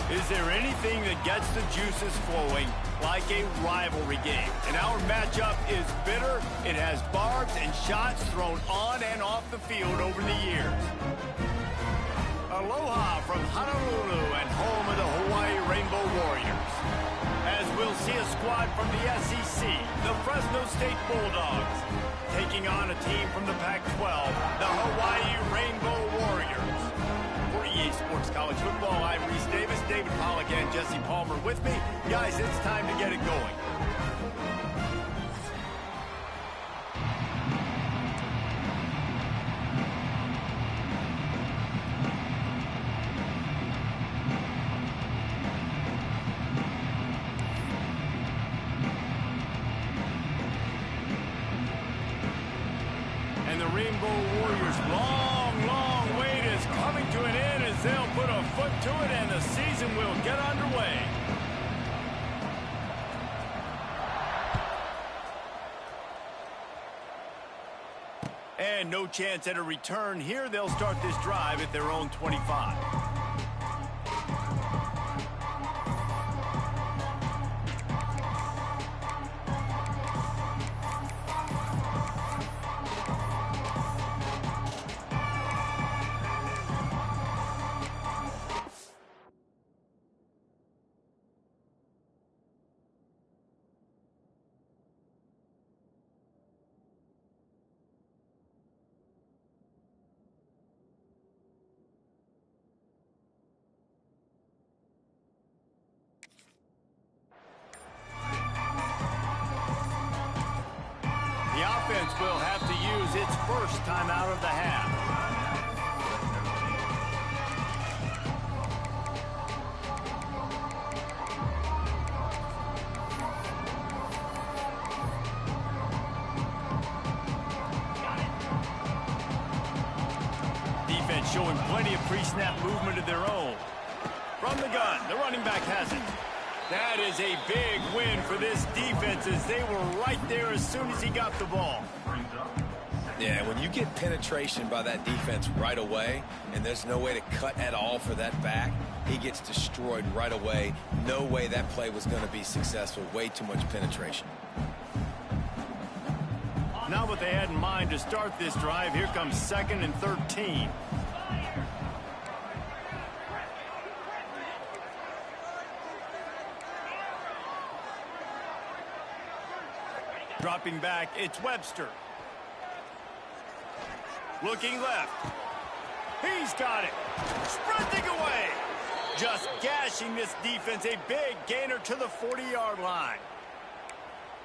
Is there anything that gets the juices flowing like a rivalry game? And our matchup is bitter. It has barbs and shots thrown on and off the field over the years. Aloha from Honolulu and home of the Hawaii Rainbow Warriors. As we'll see a squad from the SEC, the Fresno State Bulldogs, taking on a team from the Pac-12, the Hawaii Rainbow Warriors. For EA Sports College Football, I'm Reese Davis, David Pollack, and Jesse Palmer with me. Guys, it's time to get it going. And the Rainbow Warriors' long wait is coming to an end as they'll put a foot to it and the season will get underway. And no chance at a return here. They'll start this drive at their own 25. The offense will have to use its first time out of the half. Defense showing plenty of pre-snap movement of their own. From the gun, the running back has it. That is a big win for this defense as they were right there as soon as he got the ball. Yeah, when you get penetration by that defense right away and there's no way to cut at all for that back, he gets destroyed right away. No way that play was going to be successful. Way too much penetration. Not what they had in mind to start this drive. Here comes 2nd and 13. Dropping back, it's Webster. Looking left. He's got it. Sprinting away. Just gashing this defense. A big gainer to the 40-yard line.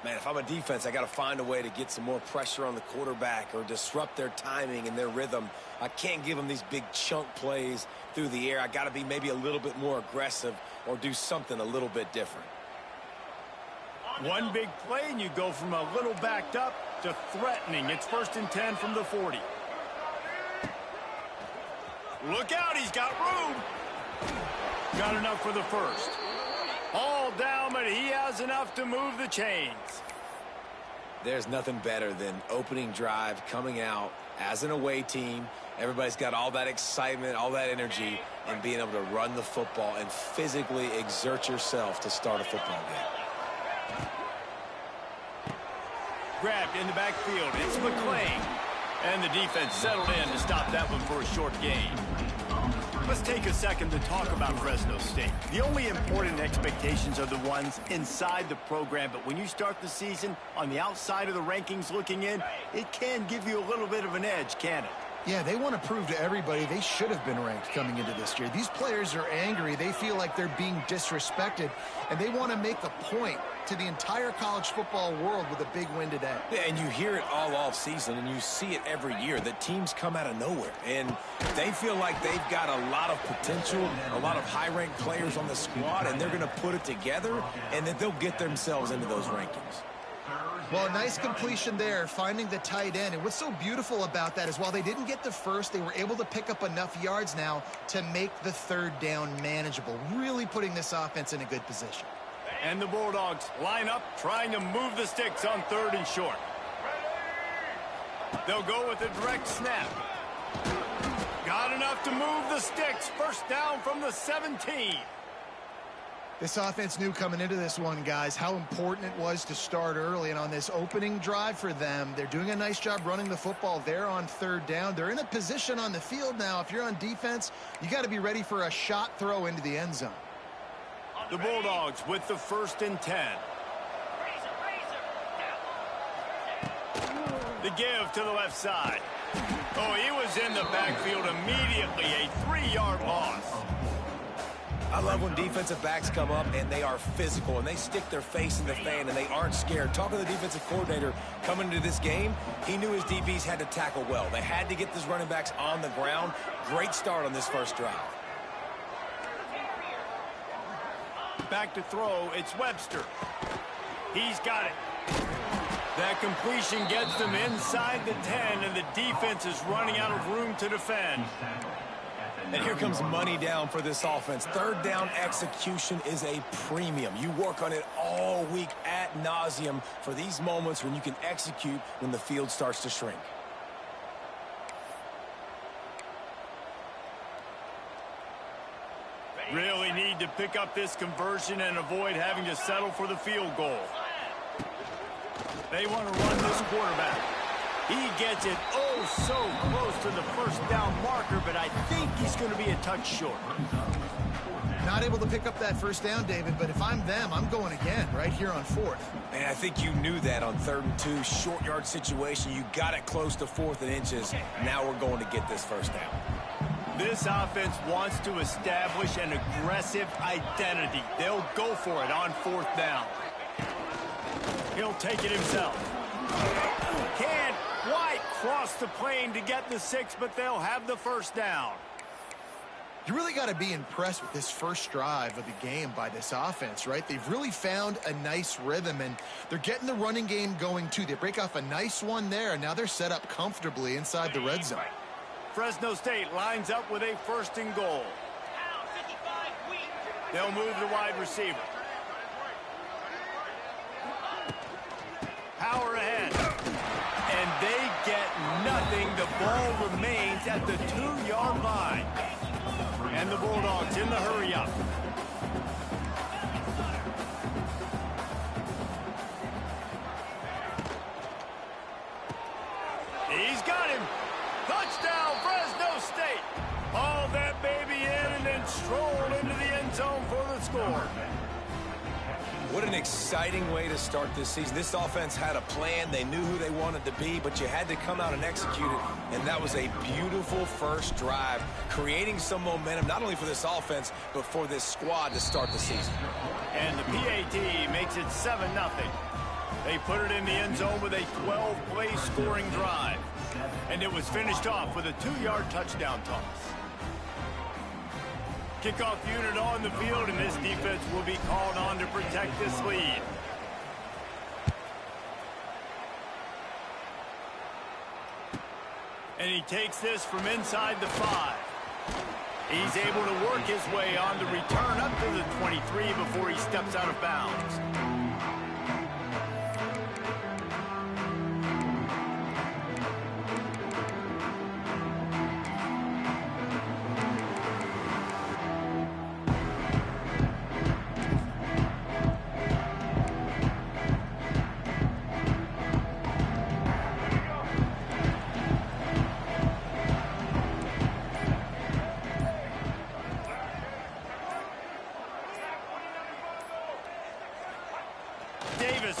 Man, if I'm a defense, I got to find a way to get some more pressure on the quarterback or disrupt their timing and their rhythm. I can't give them these big chunk plays through the air. I got to be maybe a little bit more aggressive or do something a little bit different. One big play and you go from a little backed up to threatening. It's 1st and 10 from the 40. Look out, he's got room. Got enough for the first. All down, but he has enough to move the chains. There's nothing better than opening drive, coming out as an away team. Everybody's got all that excitement, all that energy, and being able to run the football and physically exert yourself to start a football game. Grabbed in the backfield. It's McClain. And the defense settled in to stop that one for a short gain. Let's take a second to talk about Fresno State. The only important expectations are the ones inside the program, but when you start the season on the outside of the rankings looking in, it can give you a little bit of an edge, can it? Yeah, they want to prove to everybody they should have been ranked coming into this year. These players are angry. They feel like they're being disrespected, and they want to make a point to the entire college football world with a big win today. Yeah, and you hear it all off season, and you see it every year. The teams come out of nowhere, and they feel like they've got a lot of potential, a lot of high-ranked players on the squad, and they're going to put it together, and that they'll get themselves into those rankings. Well, a nice completion there, finding the tight end. And what's so beautiful about that is while they didn't get the first, they were able to pick up enough yards now to make the 3rd down manageable, really putting this offense in a good position. And the Bulldogs line up, trying to move the sticks on 3rd and short. They'll go with a direct snap. Got enough to move the sticks. 1st down from the 17. This offense knew coming into this one, guys, how important it was to start early. And on this opening drive for them, they're doing a nice job running the football there on 3rd down. They're in a position on the field now. If you're on defense, you got to be ready for a shot throw into the end zone. The Bulldogs with the 1st and 10. The give to the left side. Oh, he was in the backfield immediately. A 3-yard loss. I love when defensive backs come up and they are physical and they stick their face in the fan and they aren't scared. Talking to the defensive coordinator coming into this game, he knew his DBs had to tackle well. They had to get these running backs on the ground. Great start on this first drive. Back to throw, it's Webster. He's got it. That completion gets them inside the 10, and the defense is running out of room to defend. And here comes money down for this offense. 3rd down execution is a premium. You work on it all week ad nauseum for these moments when you can execute when the field starts to shrink. Really need to pick up this conversion and avoid having to settle for the field goal. They want to run this quarterback. He gets it so close to the 1st down marker, but I think he's going to be a touch short. Not able to pick up that 1st down, David, but if I'm them, I'm going again right here on 4th. Man, I think you knew that on 3rd and 2, short yard situation. You got it close to 4th and inches. Now we're going to get this 1st down. This offense wants to establish an aggressive identity. They'll go for it on 4th down. He'll take it himself. Can't quite cross the plane to get the 6, but they'll have the 1st down. You really got to be impressed with this first drive of the game by this offense, right? They've really found a nice rhythm, and they're getting the running game going, too. They break off a nice one there, and now they're set up comfortably inside the red zone. Fresno State lines up with a 1st and goal. They'll move the wide receiver. Power ahead. And they get nothing. The ball remains at the 2-yard line. And the Bulldogs in the hurry-up. He's got him. Touchdown, Fresno State. Haul that baby in and then stroll into the end zone for the score. What an exciting way to start this season. This offense had a plan. They knew who they wanted to be, but you had to come out and execute it. And that was a beautiful first drive, creating some momentum, not only for this offense, but for this squad to start the season. And the PAT makes it 7-0. They put it in the end zone with a 12-play scoring drive. And it was finished off with a 2-yard touchdown toss. Kickoff unit on the field, and this defense will be called on to protect this lead. And he takes this from inside the 5. He's able to work his way on the return up to the 23 before he steps out of bounds.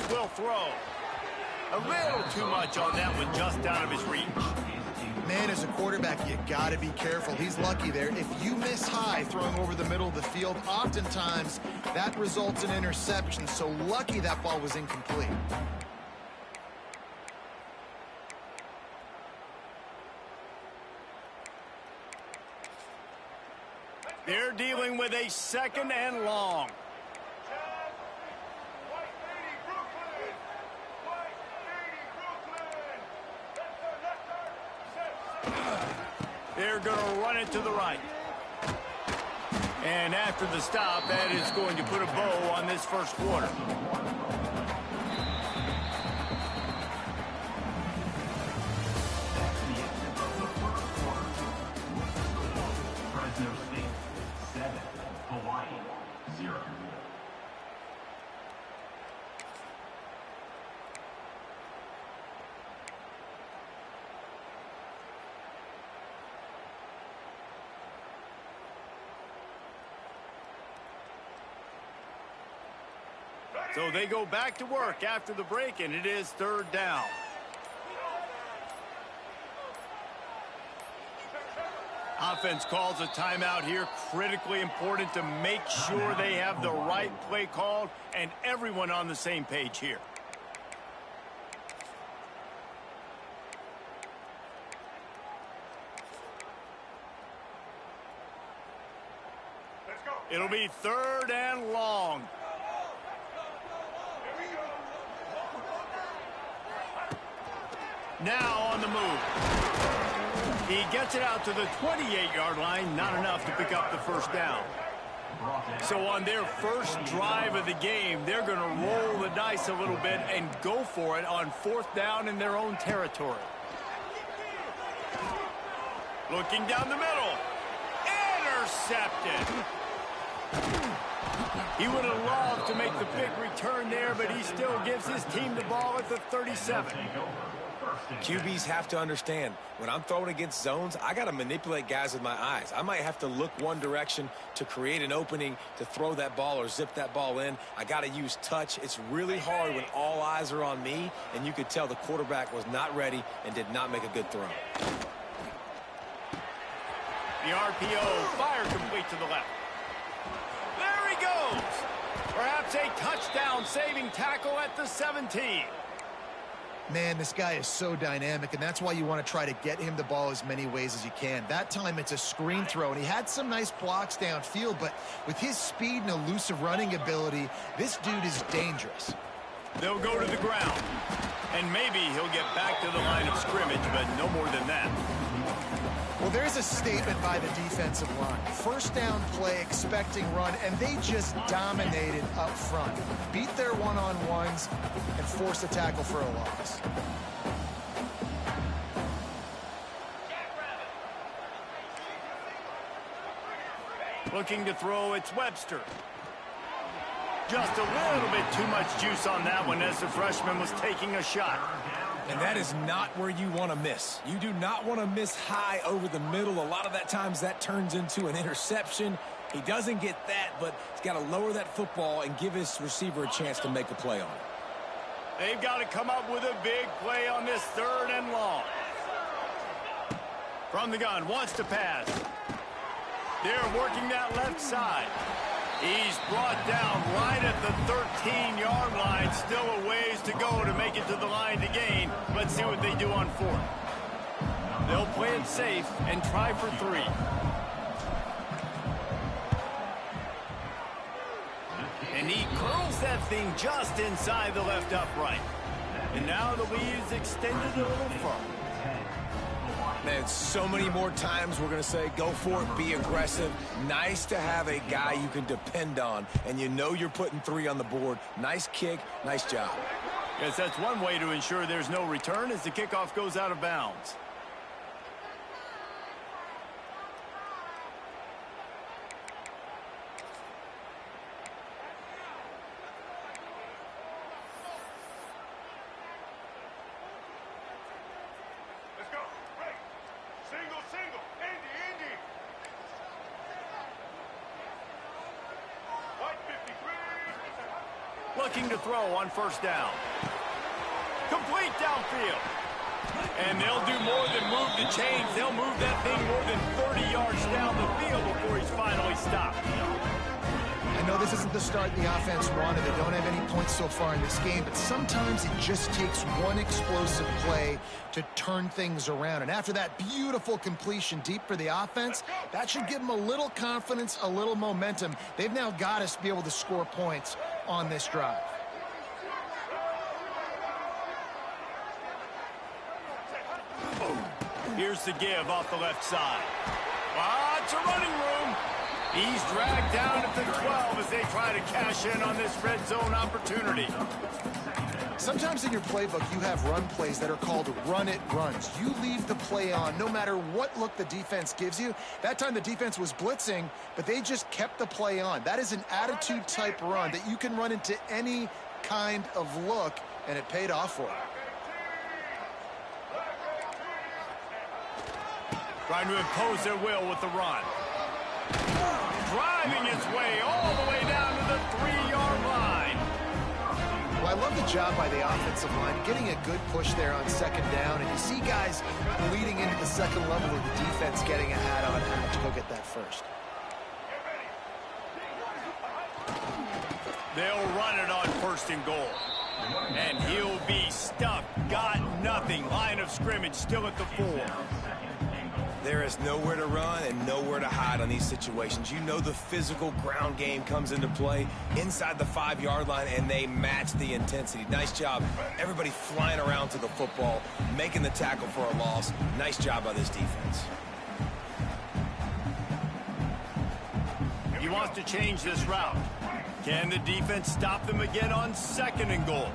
Will throw. A little too much on that one, just out of his reach. Man, as a quarterback, you got to be careful. He's lucky there. If you miss high throwing over the middle of the field, oftentimes that results in interception. So lucky that ball was incomplete. They're dealing with a 2nd and long. They're going to run it to the right. And after the stop, that is going to put a bow on this first quarter. Fresno State 7, Hawaii 0. So they go back to work after the break, and it is 3rd down. Offense calls a timeout here. Critically important to make sure they have the right play called and everyone on the same page here. It'll be 3rd and long. Now on the move. He gets it out to the 28-yard line. Not enough to pick up the first down. So on their first drive of the game, they're going to roll the dice a little bit and go for it on 4th down in their own territory. Looking down the middle. Intercepted. He would have loved to make the big return there, but he still gives his team the ball at the 37. QBs have to understand, when I'm throwing against zones, I got to manipulate guys with my eyes. I might have to look one direction to create an opening to throw that ball or zip that ball in. I got to use touch. It's really hard when all eyes are on me, and you could tell the quarterback was not ready and did not make a good throw. The RPO, fire complete to the left. There he goes. Perhaps a touchdown-saving tackle at the 17. Man, this guy is so dynamic, and that's why you want to try to get him the ball as many ways as you can. That time it's a screen throw, and he had some nice blocks downfield, but with his speed and elusive running ability, this dude is dangerous. They'll go to the ground, and maybe he'll get back to the line of scrimmage, but no more than that. Well, there's a statement by the defensive line. First down play, expecting run, and they just dominated up front. Beat their one-on-ones and forced a tackle for a loss. Looking to throw, it's Webster. Just a little bit too much juice on that one as the freshman was taking a shot. And that is not where you want to miss. You do not want to miss high over the middle. A lot of that times that turns into an interception. He doesn't get that, but he's got to lower that football and give his receiver a chance to make a play on it. They've got to come up with a big play on this 3rd and long. From the gun, wants to pass. They're working that left side. He's brought down right at the 13-yard line. Still a ways to go to make it to the line to gain. Let's see what they do on 4th. They'll play it safe and try for 3. And he curls that thing just inside the left upright. And now the lead is extended a little further. Man, so many more times we're going to say, go for it, be aggressive. Nice to have a guy you can depend on, and you know you're putting 3 on the board. Nice kick, nice job. Guess that's one way to ensure there's no return as the kickoff goes out of bounds. Looking to throw on 1st down. Complete downfield. And they'll do more than move the chains. They'll move that thing more than 30 yards down the field before he's finally stopped. I know this isn't the start the offense wanted. They don't have any points so far in this game, but sometimes it just takes one explosive play to turn things around. And after that beautiful completion deep for the offense, that should give them a little confidence, a little momentum. They've now got us to be able to score points on this drive. Here's the give off the left side. Lots of running room. He's dragged down at the 12 as they try to cash in on this red zone opportunity. Sometimes in your playbook, you have run plays that are called run-it runs. You leave the play on no matter what look the defense gives you. That time the defense was blitzing, but they just kept the play on. That is an attitude-type run that you can run into any kind of look, and it paid off for you. Trying to impose their will with the run. Driving his way all the way down to the 3-yard line. Well, I love the job by the offensive line, getting a good push there on 2nd down. And you see guys leading into the 2nd level of the defense getting a hat on to go get that first. They'll run it on 1st and goal. And he'll be stuck. Got nothing. Line of scrimmage still at the 4. There is nowhere to run and nowhere to hide on these situations. You know the physical ground game comes into play inside the 5-yard line, and they match the intensity. Nice job. Everybody flying around to the football, making the tackle for a loss. Nice job by this defense. He wants to change this route. Can the defense stop them again on 2nd and goal?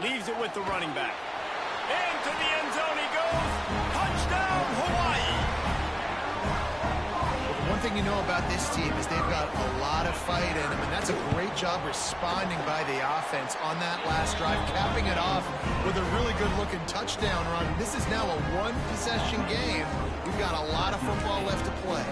Leaves it with the running back. Into the end zone he goes. Touchdown, Hawaii. Well, the one thing you know about this team is they've got a lot of fight in them, and that's a great job responding by the offense on that last drive, capping it off with a really good-looking touchdown run. This is now a one-possession game. We've got a lot of football left to play.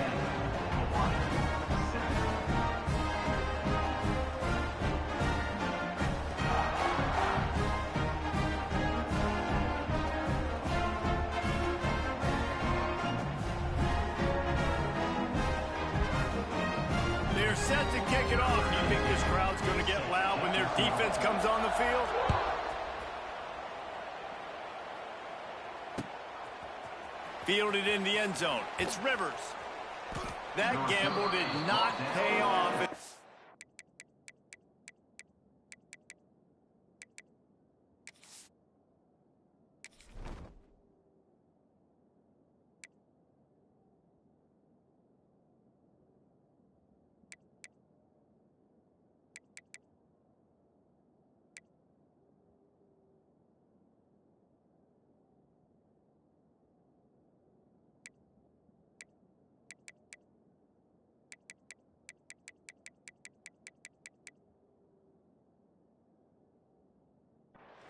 They're set to kick it off. Do you think this crowd's going to get loud when their defense comes on the field? Fielded in the end zone. It's Rivers. That gamble did not pay off.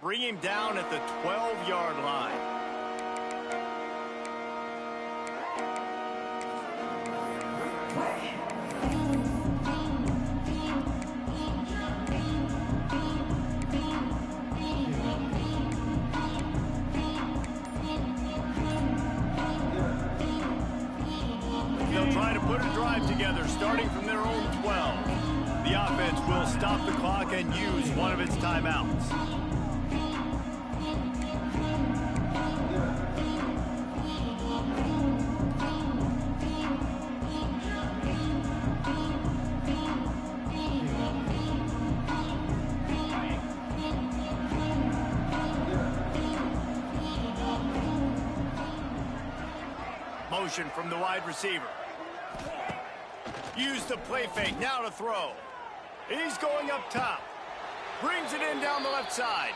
Bring him down at the 12-yard line. They'll try to put a drive together starting from their own 12. The offense will stop the clock and use one of its timeouts. Motion from the wide receiver. Use the play fake, now to throw. He's going up top. Brings it in down the left side.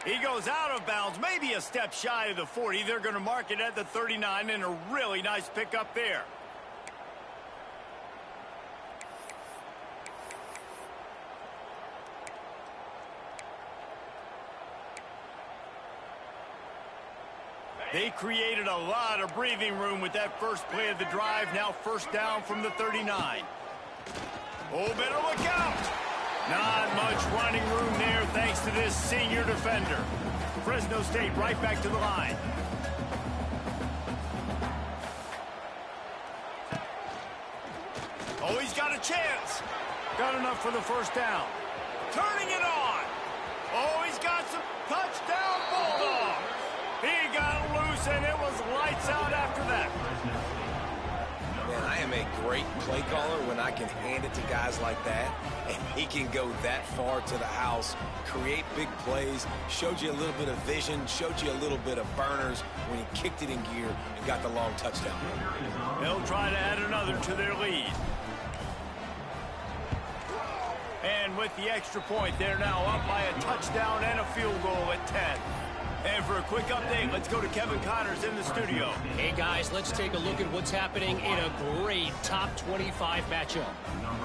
He goes out of bounds, maybe a step shy of the 40. They're going to mark it at the 39, and a really nice pickup there. They created a lot of breathing room with that first play of the drive. Now first down from the 39. Oh, better look out. Not much running room there thanks to this senior defender. Fresno State right back to the line. Oh, he's got a chance. Got enough for the first down. Turning it on. Oh, he's got some touchdown Bulldogs. He got loose, and it was lights out after that. Man, I am a great play caller when I can hand it to guys like that, and he can go that far to the house, create big plays, showed you a little bit of vision, showed you a little bit of burners when he kicked it in gear and got the long touchdown. They'll try to add another to their lead. And with the extra point, they're now up by a touchdown and a field goal at 10. And for a quick update, let's go to Kevin Connors in the studio. Hey, guys, let's take a look at what's happening in a great top 25 matchup.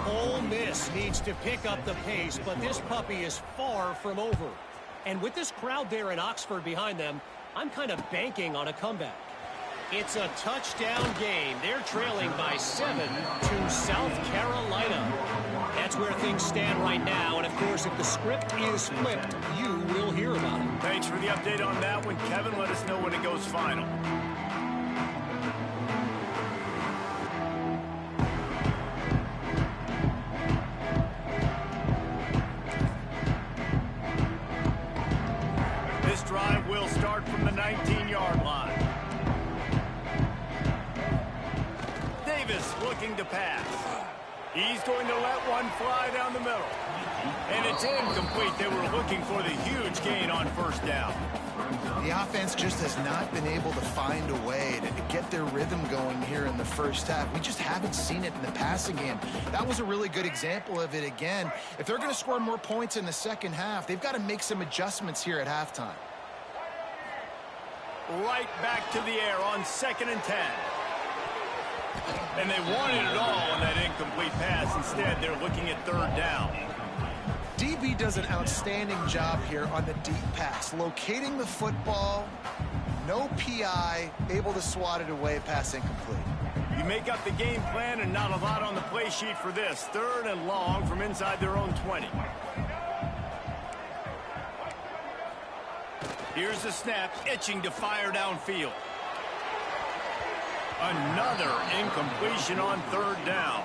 Ole Miss needs to pick up the pace, but this puppy is far from over. And with this crowd there in Oxford behind them, I'm kind of banking on a comeback. It's a touchdown game. They're trailing by 7 to South Carolina. That's where things stand right now, and of course, if the script is flipped, you will hear about it. Thanks for the update on that one, Kevin. Let us know when it goes final. This drive will start from the 19-yard line. Davis looking to pass. He's going to let one fly down the middle. And it's incomplete. They were looking for the huge gain on first down. The offense just has not been able to find a way to get their rhythm going here in the first half. We just haven't seen it in the passing game. That was a really good example of it again. If they're going to score more points in the second half, they've got to make some adjustments here at halftime. Right back to the air on 2nd and 10. And they wanted it all on that incomplete pass. Instead, they're looking at 3rd down. DB does an outstanding job here on the deep pass. Locating the football, no PI, able to swat it away, pass incomplete. You make up the game plan and not a lot on the play sheet for this. 3rd and long from inside their own 20. Here's the snap, itching to fire downfield. Another incompletion on 3rd down.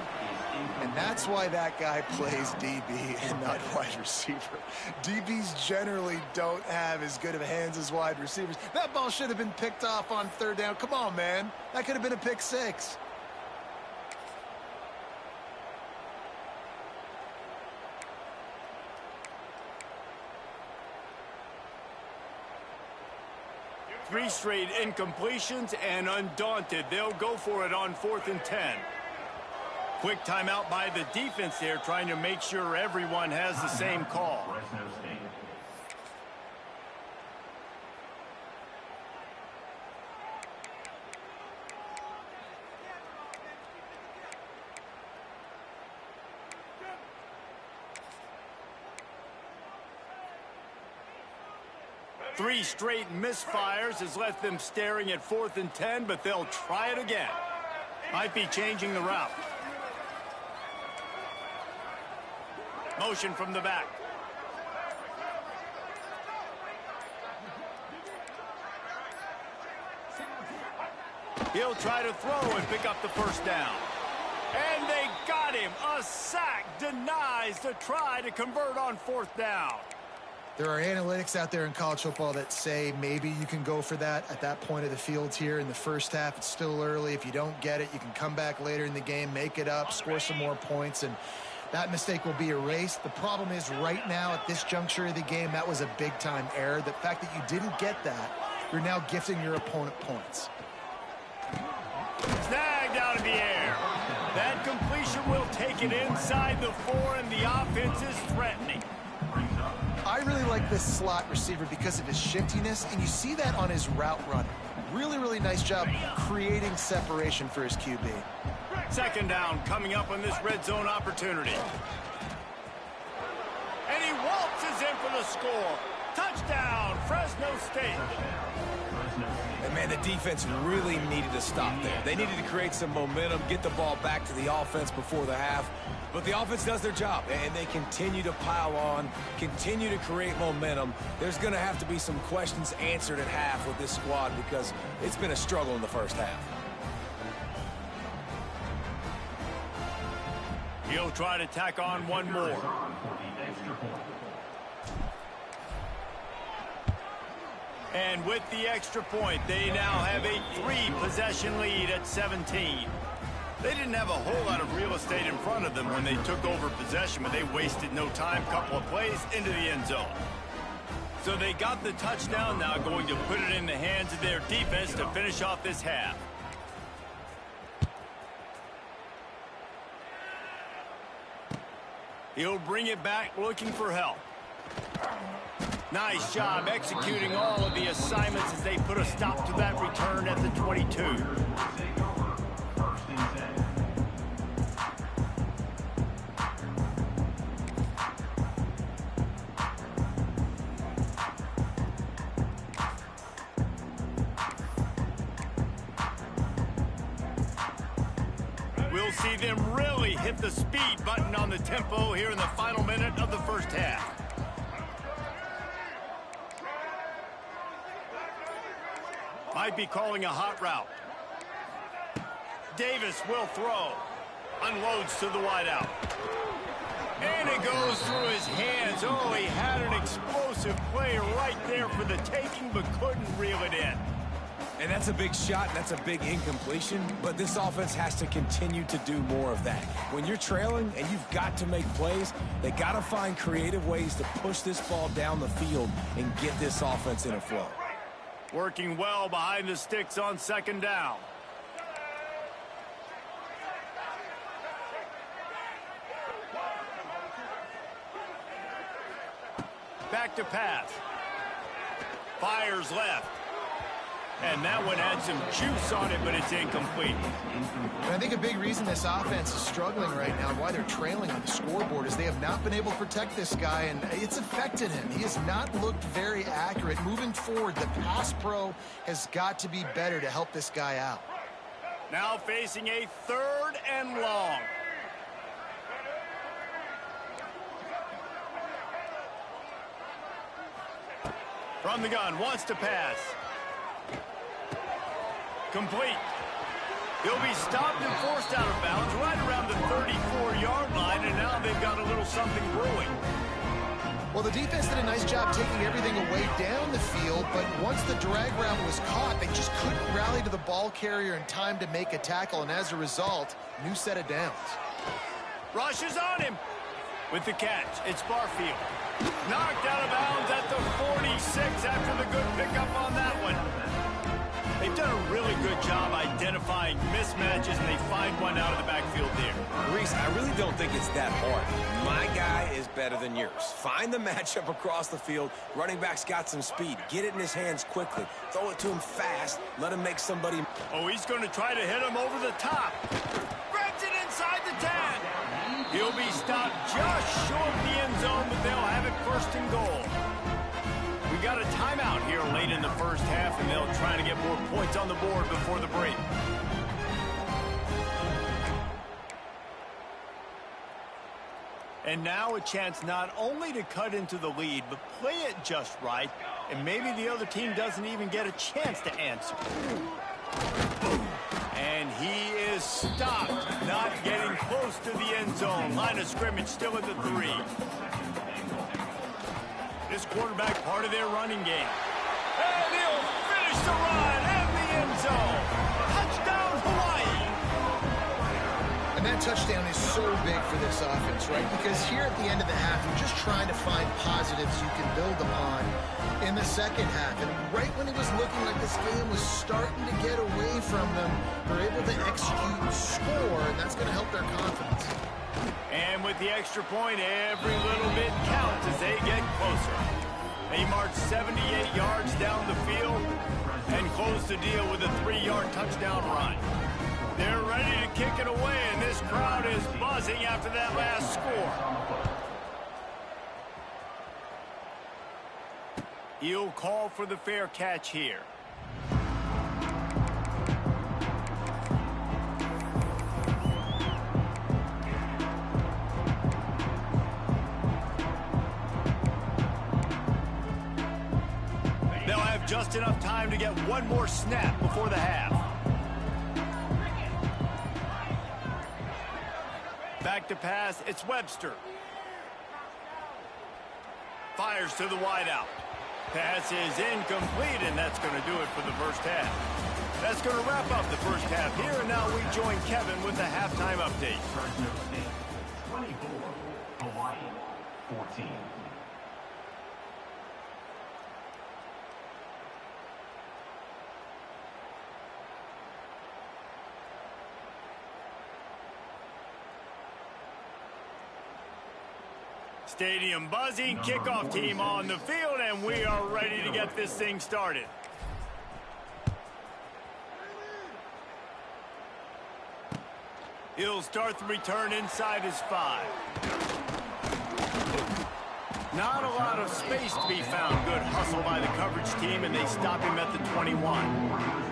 And that's why that guy plays DB and not wide receiver. DBs generally don't have as good of hands as wide receivers. That ball should have been picked off on 3rd down. Come on, man. That could have been a pick 6. Three straight incompletions, and undaunted, they'll go for it on 4th and 10. Quick timeout by the defense there, trying to make sure everyone has the same call. Fresno State. 3 straight misfires has left them staring at 4th and 10, but they'll try it again. Might be changing the route. Motion from the back. He'll try to throw and pick up the first down. And they got him. A sack denies the try to convert on 4th down. There are analytics out there in college football that say maybe you can go for that at that point of the field here in the first half. It's still early. If you don't get it, you can come back later in the game, make it up, score some more points, and that mistake will be erased. The problem is right now at this juncture of the game, that was a big-time error. The fact that you didn't get that, you're now gifting your opponent points. Snagged out of the air. That completion will take it inside the 4, and the offense is threatening. I really like this slot receiver because of his shiftiness, and you see that on his route running. Really, really nice job creating separation for his QB. 2nd down coming up on this red zone opportunity. And he waltzes in for the score. Touchdown, Fresno State. And man, the defense really needed to stop there. They needed to create some momentum, get the ball back to the offense before the half. But the offense does their job, and they continue to pile on, continue to create momentum. There's going to have to be some questions answered at half with this squad because it's been a struggle in the first half. He'll try to tack on one more. And with the extra point, they now have a 3-possession lead at 17. They didn't have a whole lot of real estate in front of them when they took over possession, but they wasted no time. Couple of plays into the end zone. So they got the touchdown, now going to put it in the hands of their defense to finish off this half. He'll bring it back looking for help. Nice job executing all of the assignments as they put a stop to that return at the 22. We'll see them really hit the speed button on the tempo here in the final minute of the first half. Might be calling a hot route. Davis will throw. Unloads to the wideout. And it goes through his hands. Oh, he had an explosive play right there for the taking, but couldn't reel it in. And that's a big shot, and that's a big incompletion, but this offense has to continue to do more of that. When you're trailing and you've got to make plays, they got to find creative ways to push this ball down the field and get this offense in a flow. Working well behind the sticks on 2nd down. Back to pass. Fires left. And that one had some juice on it, but it's incomplete. And I think a big reason this offense is struggling right now and why they're trailing on the scoreboard is they have not been able to protect this guy, and it's affected him. He has not looked very accurate. Moving forward, the pass pro has got to be better to help this guy out. Now facing a 3rd and long. From the gun, wants to pass. Complete. He'll be stopped and forced out of bounds right around the 34-yard line, and now they've got a little something brewing. Well, the defense did a nice job taking everything away down the field, but once the drag route was caught, they just couldn't rally to the ball carrier in time to make a tackle, and as a result, new set of downs. Rush is on him. With the catch, it's Barfield. Knocked out of bounds at the 46 after the good pickup on that one. They've done a really good job identifying mismatches, and they find one out of the backfield there. Reese, I really don't think it's that hard. My guy is better than yours. Find the matchup across the field. Running back's got some speed. Get it in his hands quickly. Throw it to him fast. Let him make somebody... Oh, he's going to try to hit him over the top. Grabs it inside the 10. He'll be stopped just short of the end zone, but they'll have it 1st and goal. We We've got a timeout here late in the first half, and they'll try to get more points on the board before the break. And now a chance not only to cut into the lead, but play it just right, and maybe the other team doesn't even get a chance to answer. And he is stopped, not getting close to the end zone. Line of scrimmage still at the 3. This quarterback part of their running game. And he'll finish the run in the end zone. Touchdown, Hawaii! And that touchdown is so big for this offense, right? Because here at the end of the half, you're just trying to find positives you can build upon in the second half. And right when it was looking like this game was starting to get away from them, they're able to execute and score, and that's going to help their confidence. And with the extra point, every little bit counts as they get closer. They march 78 yards down the field and close the deal with a 3-yard touchdown run. They're ready to kick it away, and this crowd is buzzing after that last score. He'll call for the fair catch here. They'll have just enough time to get one more snap before the half. Back to pass, it's Webster. Fires to the wideout. Pass is incomplete, and that's going to do it for the first half. That's going to wrap up the first half here, and now we join Kevin with the halftime update. 24, Hawaii 14. Stadium buzzing, kickoff team on the field, and we are ready to get this thing started. He'll start the return inside his 5. Not a lot of space to be found. Good hustle by the coverage team, and they stop him at the 21.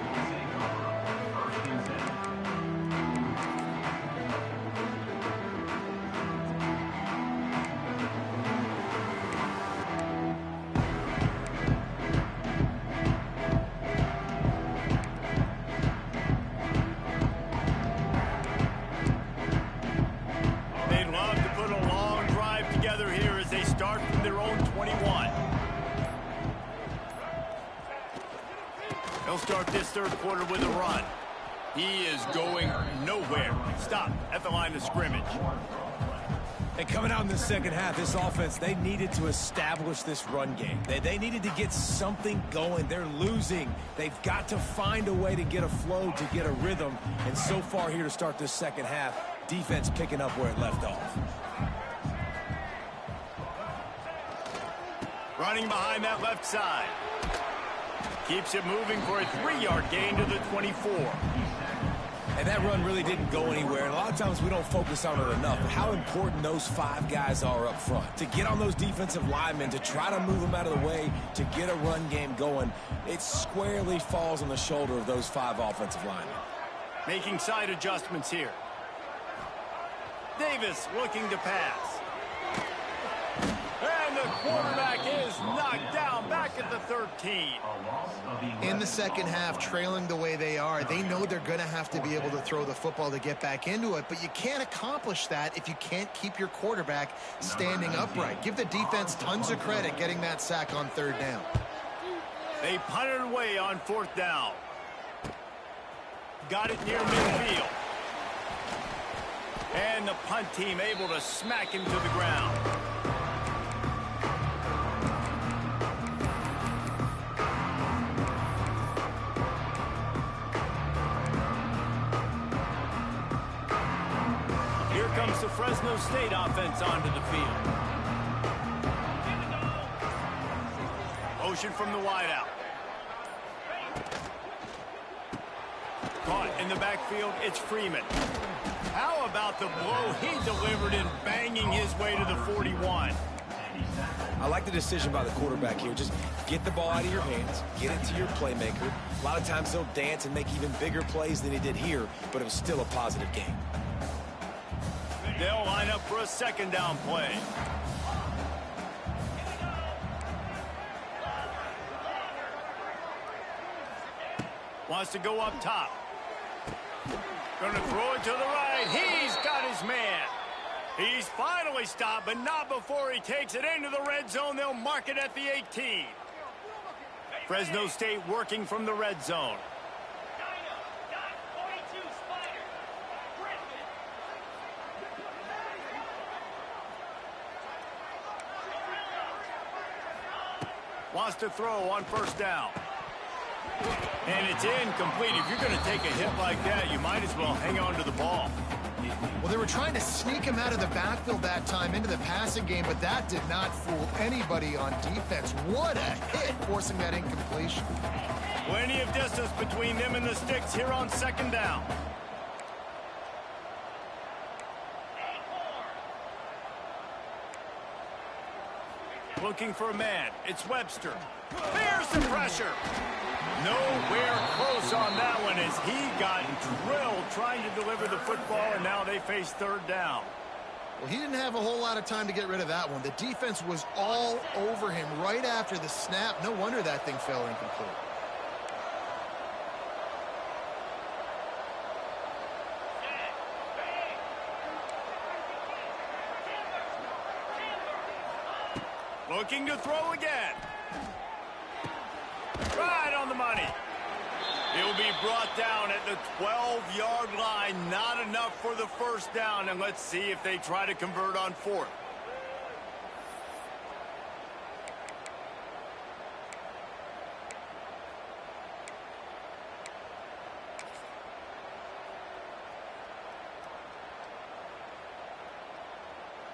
They'll start this third quarter with a run. He is going nowhere. Stop at the line of scrimmage. And coming out in the second half, this offense, they needed to establish this run game. They needed to get something going. They're losing. They've got to find a way to get a flow, to get a rhythm. And so far here to start this second half, defense picking up where it left off. Running behind that left side. Keeps it moving for a 3-yard gain to the 24. And that run really didn't go anywhere. And a lot of times we don't focus on it enough. But how important those 5 guys are up front. To get on those defensive linemen, to try to move them out of the way, to get a run game going, it squarely falls on the shoulder of those 5 offensive linemen. Making side adjustments here. Davis looking to pass. And the quarterback is knocked down back at the 13. In the second half, trailing the way they are, they know they're going to have to be able to throw the football to get back into it, but you can't accomplish that if you can't keep your quarterback standing upright. Give the defense tons of credit getting that sack on third down. They punted away on fourth down. Got it near midfield. And the punt team able to smack him to the ground. Here comes the Fresno State offense onto the field. Motion from the wideout. Caught in the backfield, it's Freeman. How about the blow he delivered in banging his way to the 41? I like the decision by the quarterback here. Just get the ball out of your hands, get it to your playmaker. A lot of times he'll dance and make even bigger plays than he did here, but it was still a positive game. They'll line up for a second down play. Wants to go up top. Going to throw it to the right. He's got his man. He's finally stopped, but not before he takes it into the red zone. They'll mark it at the 18. Fresno State working from the red zone. Wants to throw on first down. And it's incomplete. If you're going to take a hit like that, you might as well hang on to the ball. Well, they were trying to sneak him out of the backfield that time into the passing game, but that did not fool anybody on defense. What a hit, forcing that incompletion. Plenty of distance between them and the sticks here on second down. Looking for a man. It's Webster. There's the pressure. Nowhere close on that one as he got drilled trying to deliver the football, and now they face third down. Well, he didn't have a whole lot of time to get rid of that one. The defense was all over him right after the snap. No wonder that thing fell incomplete. Looking to throw again. Right on the money. He'll be brought down at the 12-yard line. Not enough for the first down, and let's see if they try to convert on fourth.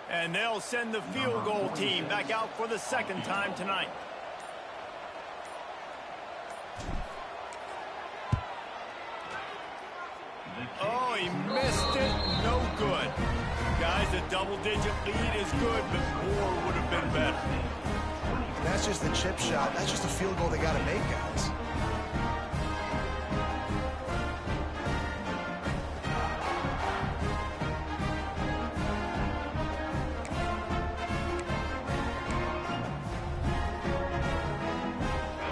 And they'll send the field goal team back out for the second time tonight. Oh, he missed it. No good. Guys, a double-digit lead is good, but more would have been better. That's just the chip shot. That's just a field goal they got to make, guys.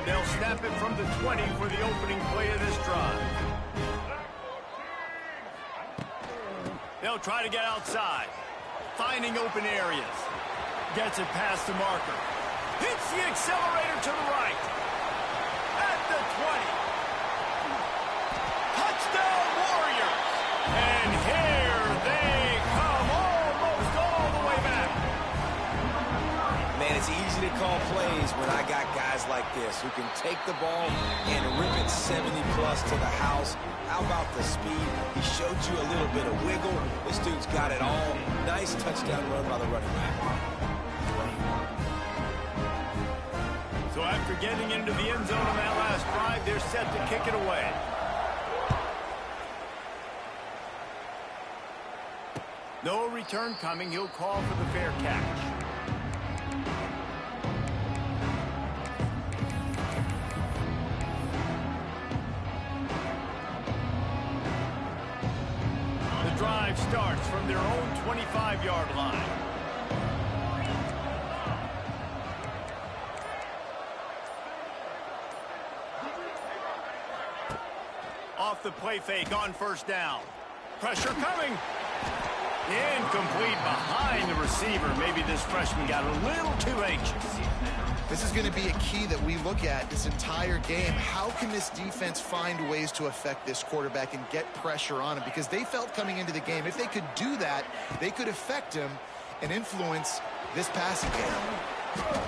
They'll snap it from the 20 for the opening play of this drive. They'll try to get outside. Finding open areas. Gets it past the marker. Hits the accelerator to the right. At the 20. Touchdown Warriors. And here they come almost all the way back. Man, it's easy to call plays when I got guys like this who can take the ball and rip it 70-plus to the house. How about the speed? He showed you a little bit of wiggle. This dude's got it all. Nice touchdown run by the running back. So after getting into the end zone on that last drive, they're set to kick it away. No return coming. He'll call for the fair catch. The drive starts from their own 25-yard line. Off the play fake on first down. Pressure coming. Incomplete behind the receiver. Maybe this freshman got a little too anxious. This is going to be a key that we look at this entire game. How can this defense find ways to affect this quarterback and get pressure on him? Because they felt coming into the game, if they could do that, they could affect him and influence this passing game.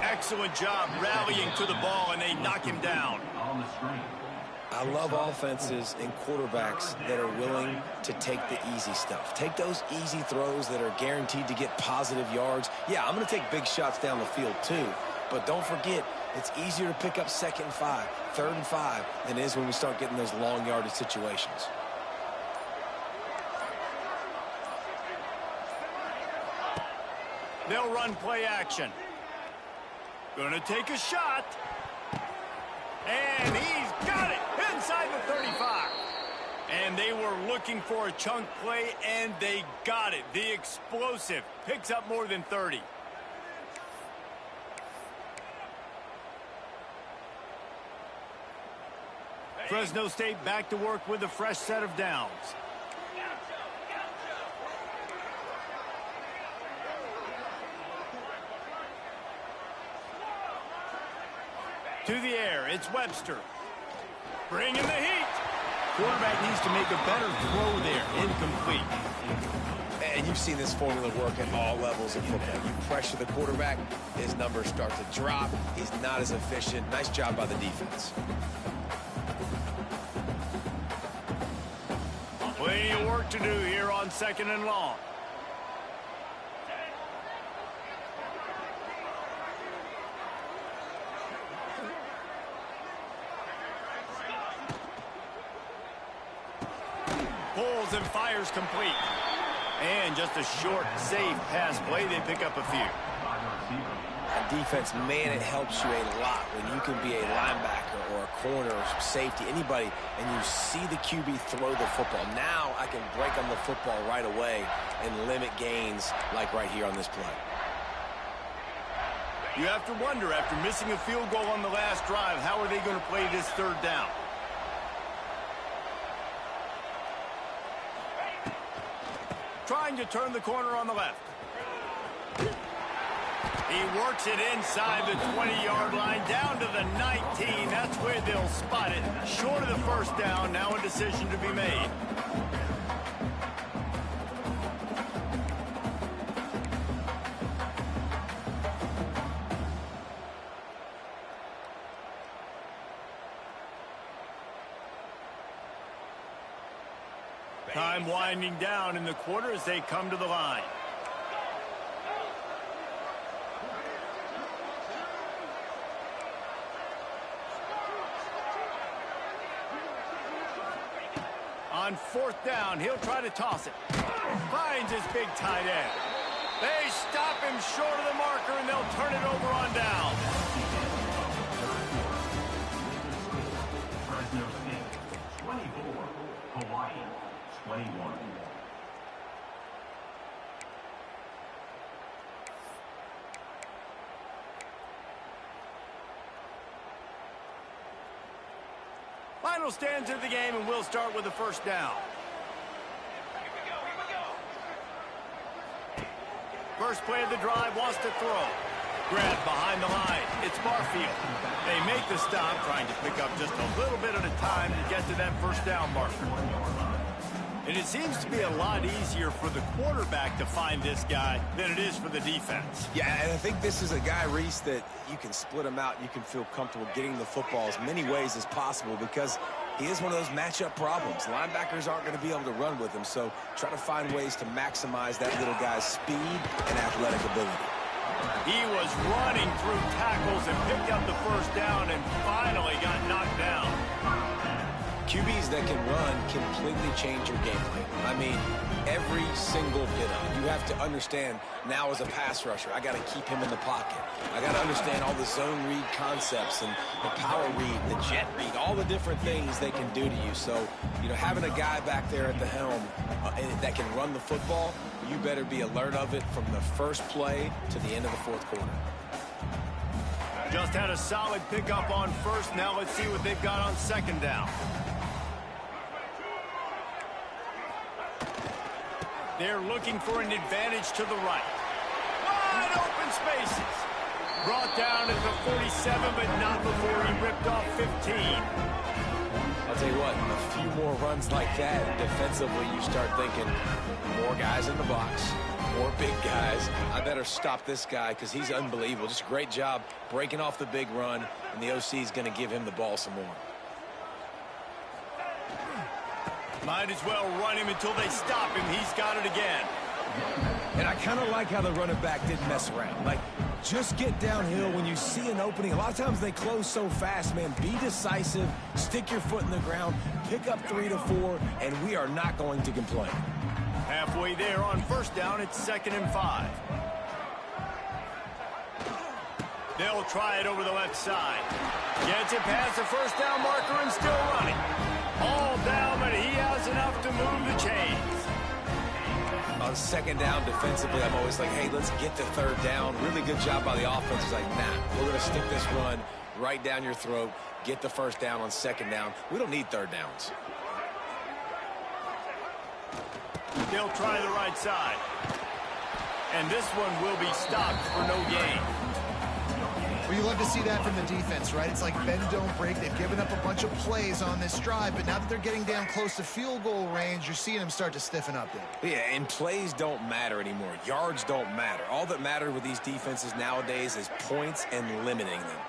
Excellent job rallying to the ball, and they knock him down. On the screen. I love offenses and quarterbacks that are willing to take the easy stuff. Take those easy throws that are guaranteed to get positive yards. Yeah, I'm going to take big shots down the field too. But don't forget, it's easier to pick up 2nd and 5, 3rd and 5 than it is when we start getting those long yardage situations. They'll run play action. Gonna take a shot. And he's got it inside the 35. And they were looking for a chunk play, and they got it. The explosive picks up more than 30. Fresno State back to work with a fresh set of downs. To the air, it's Webster. Bringing the heat. Quarterback needs to make a better throw there. Incomplete. And you've seen this formula work at all levels of football. You pressure the quarterback, his numbers start to drop. He's not as efficient. Nice job by the defense. Plenty of work to do here on 2nd and long. Pulls and fires complete. And just a short, safe pass play. They pick up a few. On defense, man, it helps you a lot when you can be a linebacker or a corner or safety, anybody, and you see the QB throw the football. Now I can break on the football right away and limit gains like right here on this play. You have to wonder, after missing a field goal on the last drive, how are they going to play this 3rd down? Trying to turn the corner on the left. He works it inside the 20-yard line, down to the 19. That's where they'll spot it. Short of the 1st down, now a decision to be made. Time winding down in the quarter as they come to the line. On 4th down, he'll try to toss it. Finds his big tight end. They stop him short of the marker, and they'll turn it over on down. Fresno State, 24. Hawaii, 21. Final stands of the game, and we'll start with the 1st down. First play of the drive, wants to throw. Grabbed behind the line. It's Barfield. They make the stop, trying to pick up just a little bit at a time to get to that 1st down marker. And it seems to be a lot easier for the quarterback to find this guy than it is for the defense. Yeah, and I think this is a guy, Reese, that you can split him out. You can feel comfortable getting the football as many ways as possible because he is one of those matchup problems. Linebackers aren't going to be able to run with him, so try to find ways to maximize that little guy's speed and athletic ability. He was running through tackles and picked up the 1st down and finally got knocked down. QBs that can run completely change your game plan. I mean, every single bit of it. You have to understand now as a pass rusher, I got to keep him in the pocket. I got to understand all the zone read concepts and the power read, the jet read, all the different things they can do to you. So, you know, having a guy back there at the helm that can run the football, you better be alert of it from the first play to the end of the 4th quarter. Just had a solid pickup on 1st. Now let's see what they've got on 2nd down. They're looking for an advantage to the right. Wide open spaces. Brought down at the 47, but not before he ripped off 15. I'll tell you what, a few more runs like that, defensively you start thinking, more guys in the box, more big guys. I better stop this guy because he's unbelievable. Just a great job breaking off the big run, and the OC is going to give him the ball some more. Might as well run him until they stop him. He's got it again. And I kind of like how the running back didn't mess around. Like, just get downhill when you see an opening. A lot of times they close so fast, man. Be decisive, stick your foot in the ground, pick up 3 to 4, and we are not going to complain. Halfway there on 1st down, it's 2nd and 5. They'll try it over the left side. Gets it past the first down marker and still running. All down, but he has enough to move the chains. On second down defensively, I'm always like, hey, let's get the third down. Really good job by the offense. It's like, nah, we're going to stick this run right down your throat, get the first down on second down. We don't need third downs. They'll try the right side. And this one will be stopped for no gain. Well, you love to see that from the defense, right? It's like bend, don't break. They've given up a bunch of plays on this drive, but now that they're getting down close to field goal range, you're seeing them start to stiffen up there. Yeah, and plays don't matter anymore. Yards don't matter. All that matters with these defenses nowadays is points and limiting them.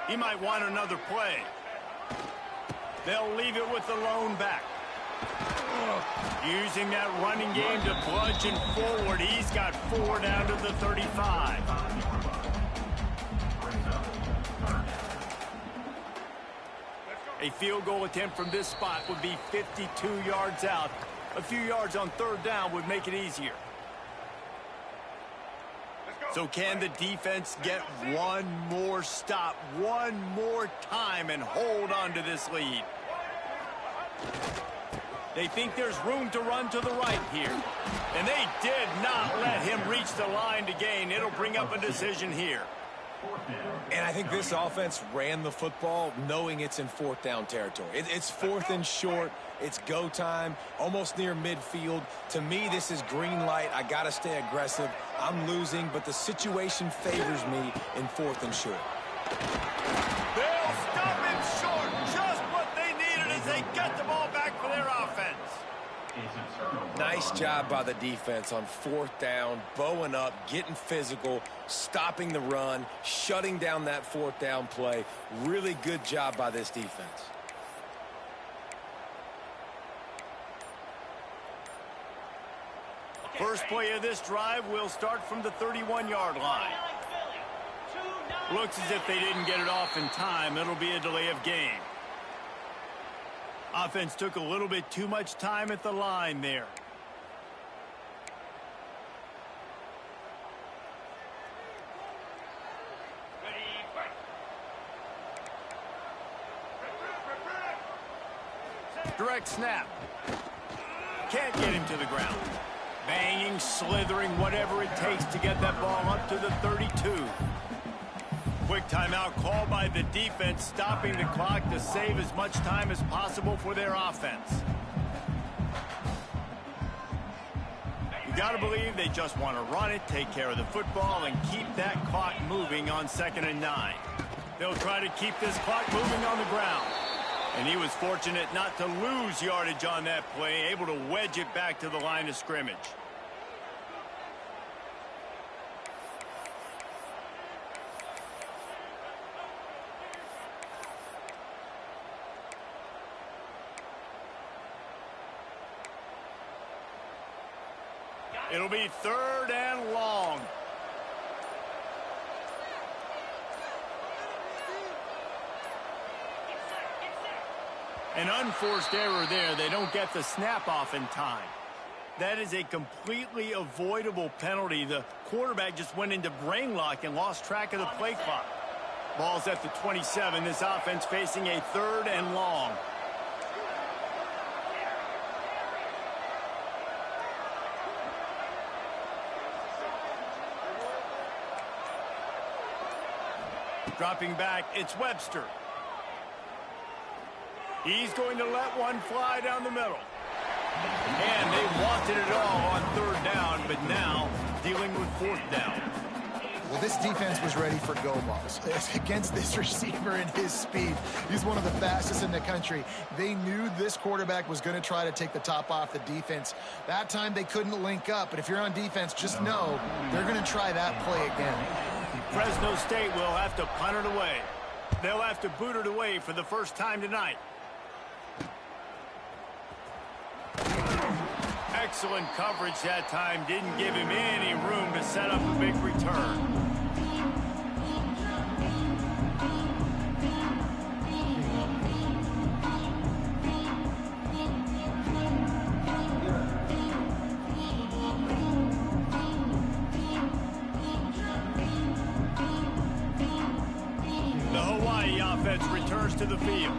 He might want another play. They'll leave it with the lone back. Using that running game to bludgeon forward. He's got 4 down to the 35. A field goal attempt from this spot would be 52 yards out. A few yards on third down would make it easier. So can the defense get one more stop, one more time, and hold on to this lead? They think there's room to run to the right here. And they did not let him reach the line to gain. It'll bring up a decision here. And I think this offense ran the football knowing it's in fourth down territory. It's fourth and short. It's go time, almost near midfield. To me, this is green light. I got to stay aggressive. I'm losing, but the situation favors me in fourth and short. They'll stop him short. Just what they needed as they get the ball back for their offense. Nice job by the defense on fourth down, bowing up, getting physical, stopping the run, shutting down that fourth down play. Really good job by this defense. First play of this drive will start from the 31-yard line. Looks as if they didn't get it off in time. It'll be a delay of game. Offense took a little bit too much time at the line there. Direct snap. Can't get him to the ground. Banging, slithering, whatever it takes to get that ball up to the 32. Quick timeout called by the defense, stopping the clock to save as much time as possible for their offense. You got to believe they just want to run it, take care of the football, and keep that clock moving on 2nd and 9. They'll try to keep this clock moving on the ground. And he was fortunate not to lose yardage on that play, able to wedge it back to the line of scrimmage. It'll be 3rd and long. An unforced error there. They don't get the snap off in time. That is a completely avoidable penalty. The quarterback just went into brain lock and lost track of the play clock. Ball's at the 27. This offense facing a 3rd and long. Dropping back, it's Webster. He's going to let one fly down the middle. And they wanted it all on 3rd down, but now dealing with 4th down. Well, this defense was ready for go balls against this receiver and his speed. He's one of the fastest in the country. They knew this quarterback was going to try to take the top off the defense. That time they couldn't link up, but if you're on defense, just know they're going to try that play again. Fresno State will have to punt it away. They'll have to boot it away for the first time tonight. Excellent coverage that time. Didn't give him any room to set up a big return. offense returns to the field.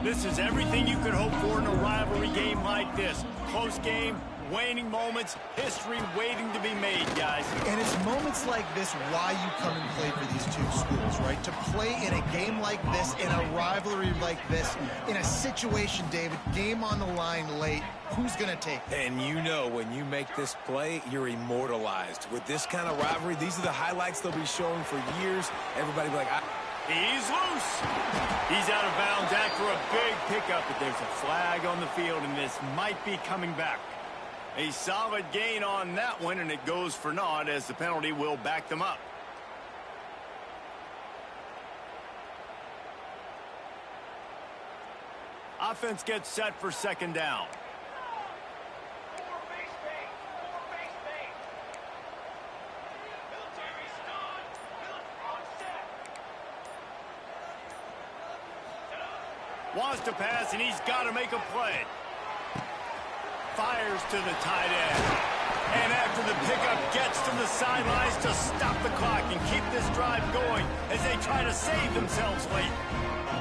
This is everything you could hope for in a rivalry game like this. Close game, waning moments, history waiting to be made, guys. And it's moments like this why you come and play for these two schools, right? To play in a game like this, in a rivalry like this, in a situation, David, game on the line late, who's going to take it? And you know when you make this play, you're immortalized. With this kind of rivalry, these are the highlights they'll be showing for years. Everybody will be like, He's loose. He's out of bounds after a big pickup, but there's a flag on the field, and this might be coming back. A solid gain on that one, and it goes for naught as the penalty will back them up. Offense gets set for second down. Wants to pass, and he's got to make a play. Fires to the tight end. And after the pickup, gets to the sidelines to stop the clock and keep this drive going as they try to save themselves late.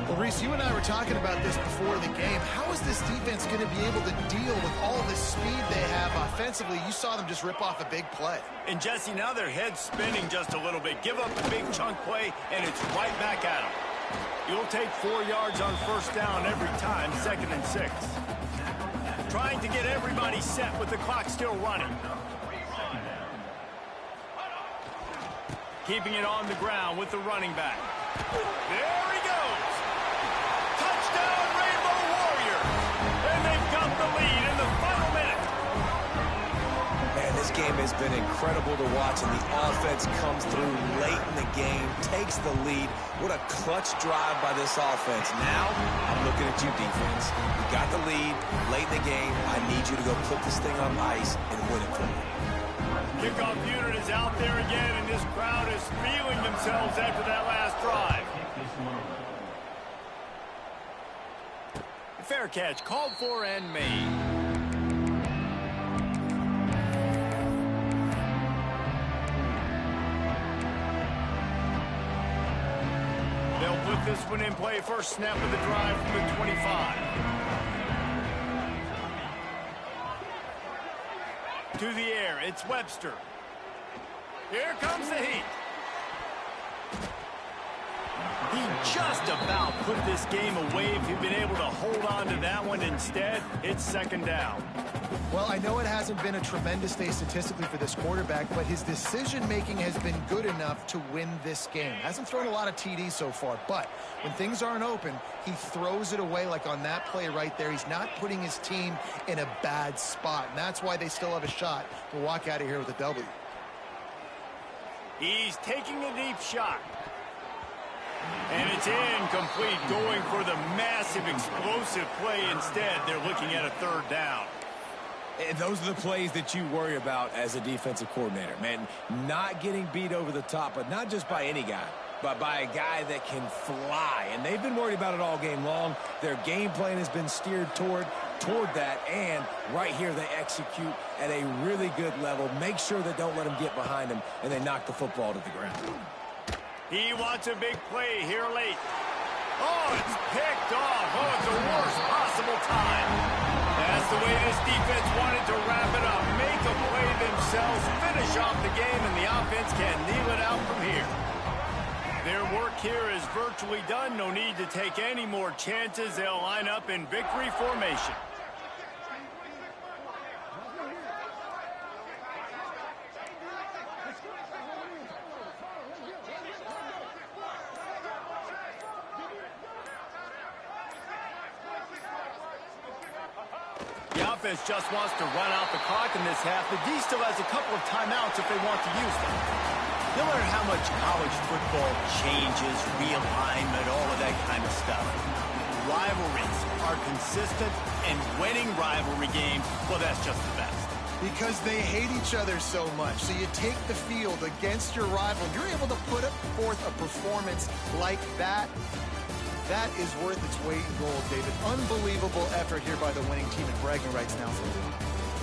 Well, Reese, you and I were talking about this before the game. How is this defense going to be able to deal with all the speed they have offensively? You saw them just rip off a big play. And, Jesse, now their head's spinning just a little bit. Give up a big chunk play, and it's right back at them. You'll take 4 yards on first down every time, 2nd and 6. Trying to get everybody set with the clock still running. Keeping it on the ground with the running back. There he goes. Touchdown, Rainbow Warrior. And they've got the lead in the final minute. man, this game has been incredible to watch, and the offense comes through late in the game, takes the lead. What a clutch drive by this offense. Now, I'm looking at you, defense. You got the lead late in the game. I need you to go put this thing on ice and win it for me. Kickoff unit is out there again, and this crowd is feeling themselves after that last drive. Fair catch, called for and made. They'll put this one in play. First snap of the drive from the 25. To the air, it's Webster. Here comes the heat. He just about put this game away if he'd been able to hold on to that one. Instead, it's second down. Well, I know it hasn't been a tremendous day statistically for this quarterback, but his decision-making has been good enough to win this game. Hasn't thrown a lot of TDs so far, but when things aren't open, he throws it away like on that play right there. He's not putting his team in a bad spot, and that's why they still have a shot to walk out of here with a W. He's taking a deep shot. And it's incomplete, going for the massive explosive play instead. They're looking at a third down. And those are the plays that you worry about as a defensive coordinator, man. Not getting beat over the top, but not just by any guy, but by a guy that can fly. And they've been worried about it all game long. Their game plan has been steered toward that, and right here they execute at a really good level. Make sure they don't let them get behind them, and they knock the football to the ground. He wants a big play here late. Oh, it's picked off. Oh, it's the worst possible time. That's the way this defense wanted to wrap it up. Make a play themselves, finish off the game, and the offense can kneel it out from here. Their work here is virtually done. No need to take any more chances. They'll line up in victory formation. The offense just wants to run out the clock in this half. The D still has a couple of timeouts if they want to use them. No matter how much college football changes, realignment, all of that kind of stuff, rivalries are consistent, and winning rivalry games, well, that's just the best. Because they hate each other so much. So you take the field against your rival. You're able to put forth a performance like that. That is worth its weight in gold, David. Unbelievable effort here by the winning team, and bragging rights now for you.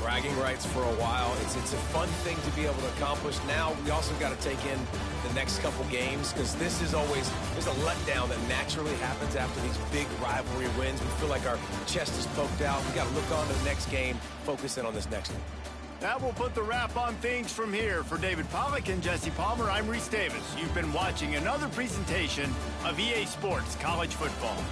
bragging rights for a while. It's a fun thing to be able to accomplish. Now we also got to take in the next couple games because this is always, there's a letdown that naturally happens after these big rivalry wins. We feel like our chest is poked out. We got to look on to the next game, focus in on this next one. That will put the wrap on things from here. For David Pollack and Jesse Palmer, I'm Reese Davis. You've been watching another presentation of EA Sports College Football.